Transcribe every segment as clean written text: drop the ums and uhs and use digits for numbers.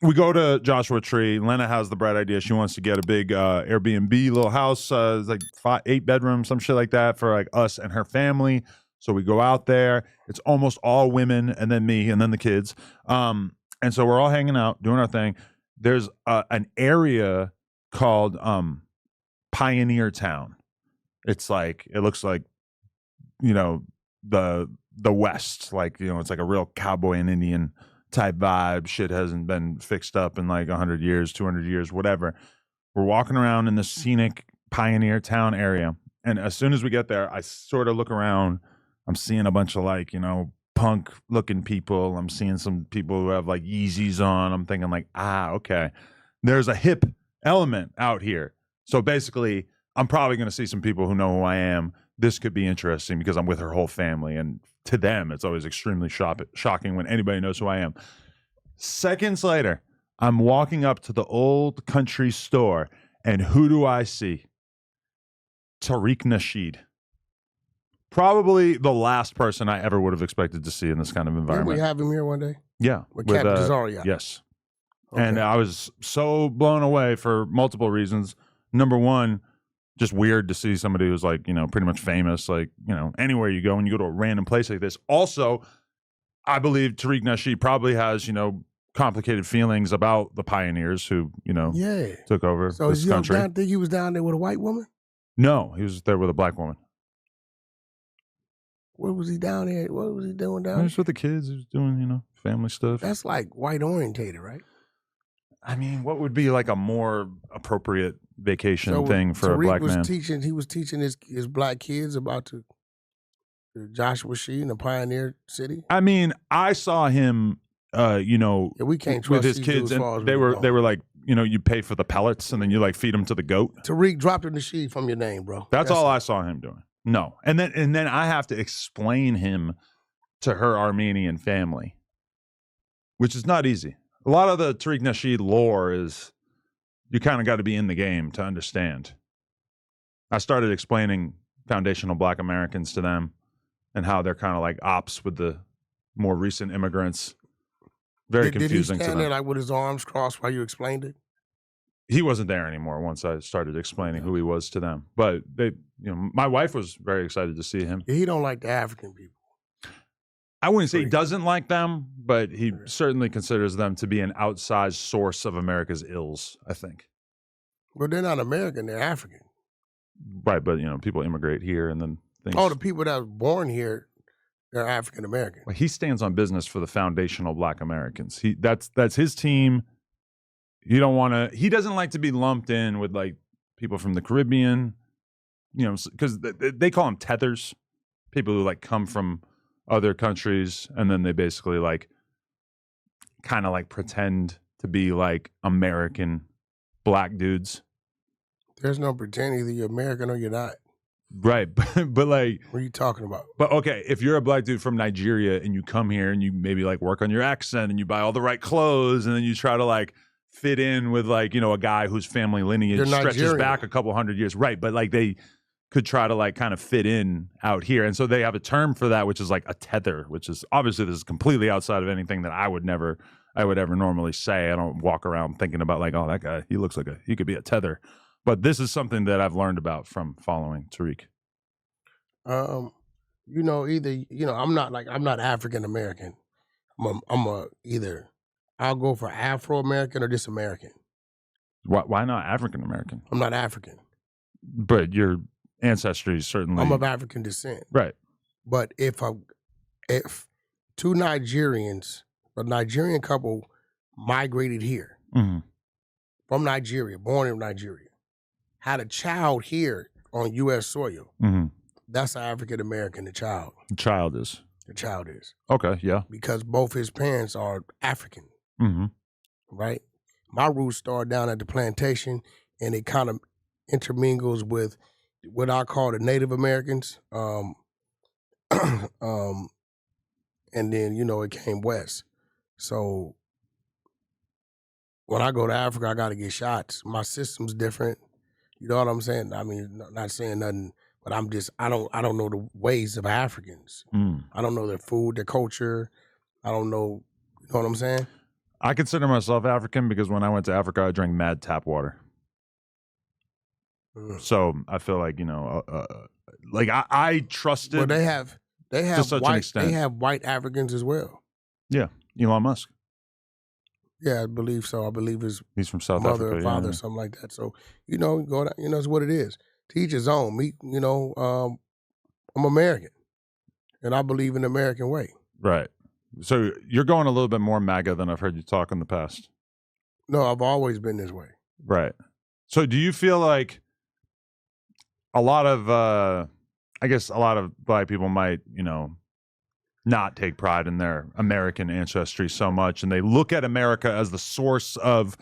we go to Joshua Tree. Lena has the bright idea. She wants to get a big Airbnb little house. It's like 8 bedrooms, some shit like that for like us and her family. So we go out there. It's almost all women and then me and then the kids. And so we're all hanging out, doing our thing. There's an area called Pioneer Town. It's like, it looks like, the West. Like, it's like a real cowboy and Indian type vibe. Shit hasn't been fixed up in like 100 years, 200 years, whatever. We're walking around in the scenic Pioneer Town area. And as soon as we get there, I sort of look around. I'm seeing a bunch of like, punk looking people. I'm seeing some people who have like Yeezys on. I'm thinking like, okay. There's a hip element out here. So basically, I'm probably going to see some people who know who I am. This could be interesting because I'm with her whole family. And to them, it's always extremely shocking when anybody knows who I am. Seconds later, I'm walking up to the old country store, and who do I see? Tariq Nasheed. Probably the last person I ever would have expected to see in this kind of environment. Didn't we have him here one day? Yeah. With Captain Zazaria. Yes. Okay. And I was so blown away for multiple reasons. Number one, just weird to see somebody who's like, pretty much famous, like, anywhere you go and you go to a random place like this. Also, I believe Tariq Nasheed probably has, complicated feelings about the pioneers who, took over this country. So think he was down there with a white woman? No, he was there with a black woman. What was he down there? What was he doing down there? He was with the kids. He was doing, family stuff. That's like white orientated, right? I mean, what would be like a more appropriate vacation thing for a black man? He was teaching his black kids about the Joshua Tree in the Pioneer City. I mean, I saw him, we can't trust with his kids, and they were like, you pay for the pellets and then you like feed them to the goat. Tariq dropped the Nasheed from your name, bro. That's all I saw him doing. No, and then I have to explain him to her Armenian family, which is not easy. A lot of the Tariq Nasheed lore is you kind of got to be in the game to understand. I started explaining foundational Black Americans to them and how they're kind of like ops with the more recent immigrants. Very confusing to them. Did he stand there like with his arms crossed while you explained it? He wasn't there anymore once I started explaining who he was to them. But they, my wife was very excited to see him. He don't like the African people. I wouldn't say he doesn't like them, but he certainly considers them to be an outsized source of America's ills, I think. But they're not American, they're African. Right, but people immigrate here and then things. Oh, the people that were born here, they're African American. Well, he stands on business for the foundational Black Americans. That's his team. He doesn't like to be lumped in with like people from the Caribbean, because they call them tethers, people who like come from other countries, and then they basically like kind of like pretend to be like American Black dudes. There's no pretend, either you're American or you're not. Right, but like, what are you talking about? But okay, if you're a Black dude from Nigeria and you come here and you maybe like work on your accent and you buy all the right clothes and then you try to like fit in with like, a guy whose family lineage stretches back a couple hundred years. Right. But like they could try to like kind of fit in out here. And so they have a term for that, which is like a tether, which is obviously this is completely outside of anything that I would ever normally say. I don't walk around thinking about like, oh, that guy, he could be a tether. But this is something that I've learned about from following Tariq. I'm not African American. I'll go for Afro American or just American. Why not African American? I'm not African. But your ancestry is certainly. I'm of African descent. Right. But if two Nigerians, a Nigerian couple migrated here from Nigeria, born in Nigeria, had a child here on U.S. soil, that's African American, the child. The child is. The child is. Okay, yeah. Because both his parents are African. Right? My roots start down at the plantation, and it kind of intermingles with what I call the Native Americans. And then, it came west. So when I go to Africa, I got to get shots. My system's different. You know what I'm saying? I mean, not saying nothing, but I don't know the ways of Africans. I don't know their food, their culture. I don't know, you know what I'm saying? I consider myself African because when I went to Africa, I drank mad tap water. So I feel like, like I trusted. Well, they have to such an extent. They have white Africans as well. Yeah, Elon Musk. Yeah, I believe so. I believe he's from South mother Africa, or father, or something like that. So go. It's what it is. To each his own. Me, I'm American, and I believe in the American way. Right. So you're going a little bit more MAGA than I've heard you talk in the past. No, I've always been this way. Right. So do you feel like a lot of, I guess a lot of Black people might, not take pride in their American ancestry so much, and they look at America as the source of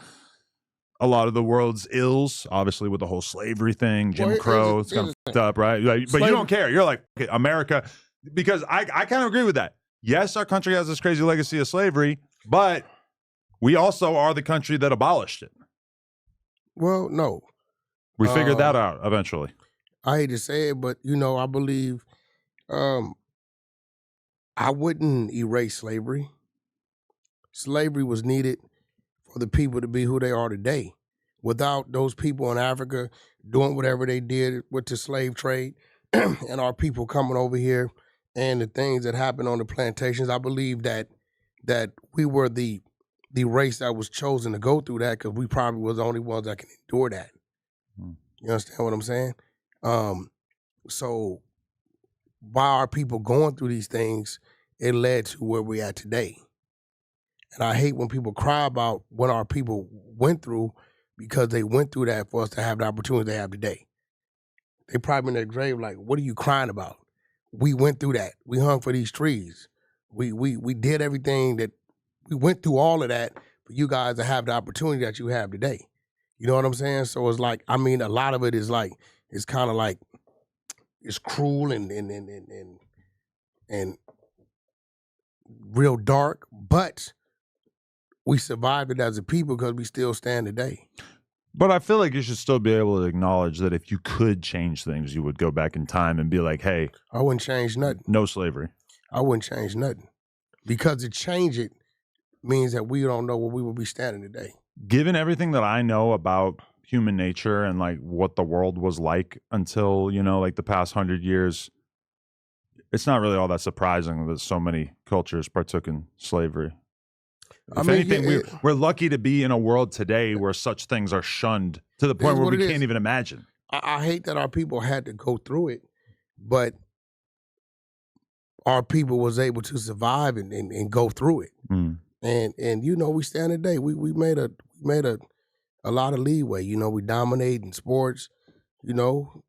a lot of the world's ills, obviously with the whole slavery thing, Jim Crow, it's kind of fucked up, right? But you don't care. You're like, okay, America, because I kind of agree with that. Yes, our country has this crazy legacy of slavery, but we also are the country that abolished it. Well, no. We figured that out eventually. I hate to say it, but, I believe I wouldn't erase slavery. Slavery was needed for the people to be who they are today. Without those people in Africa doing whatever they did with the slave trade and our people coming over here and the things that happened on the plantations, I believe that we were the race that was chosen to go through that because we probably was the only ones that can endure that. You understand what I'm saying? So by our people going through these things, it led to where we're at today. And I hate when people cry about what our people went through because they went through that for us to have the opportunity they have today. They probably in their grave like, what are you crying about? We went through that. We hung for these trees. We did everything that, we went through all of that for you guys to have the opportunity that you have today. You know what I'm saying? So it's like, a lot of it is like, it's kind of like, it's cruel and real dark, but we survived it as a people because we still stand today. But I feel like you should still be able to acknowledge that if you could change things, you would go back in time and be like, hey. I wouldn't change nothing. No slavery. I wouldn't change nothing. Because to change it means that we don't know where we will be standing today. Given everything that I know about human nature and like what the world was like until, like the past 100 years, it's not really all that surprising that so many cultures partook in slavery. If anything, we're lucky to be in a world today where such things are shunned to the point where we can't even imagine. I hate that our people had to go through it, but our people was able to survive and go through it. And we stand today. We made a lot of leeway. We dominate in sports. So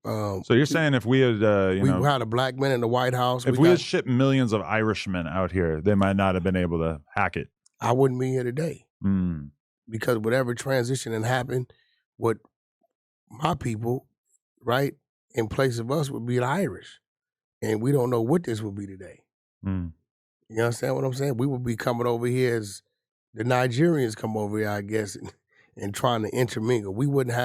you're saying if we had, we had a black man in the White House. If we had shipped millions of Irishmen out here, they might not have been able to hack it. I wouldn't be here today. Because whatever transition had happened, what my people, right, in place of us would be the Irish. And we don't know what this will be today. You understand what I'm saying? We would be coming over here as the Nigerians come over here, I guess, and trying to intermingle. We wouldn't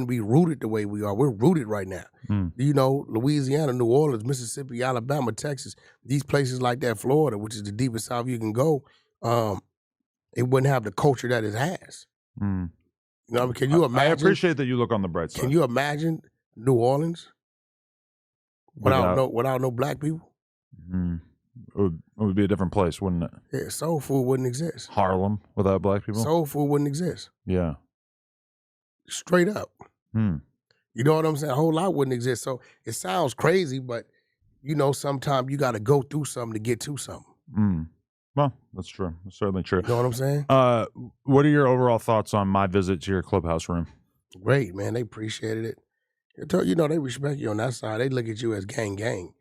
be rooted the way we are. We're rooted right now. Louisiana, New Orleans, Mississippi, Alabama, Texas, these places like that, Florida, which is the deepest south you can go, it wouldn't have the culture that it has. Can you imagine? I appreciate that you look on the bright side. Can you imagine New Orleans without no black people? It would be a different place, wouldn't it? Yeah, soul food wouldn't exist. Harlem without black people? Soul food wouldn't exist. Yeah. Straight up. You know what I'm saying? A whole lot wouldn't exist. So it sounds crazy, but sometimes you got to go through something to get to something. Well, that's true. That's certainly true. You know what I'm saying? What are your overall thoughts on my visit to your clubhouse room? Great, man. They appreciated it. They respect you on that side. They look at you as gang.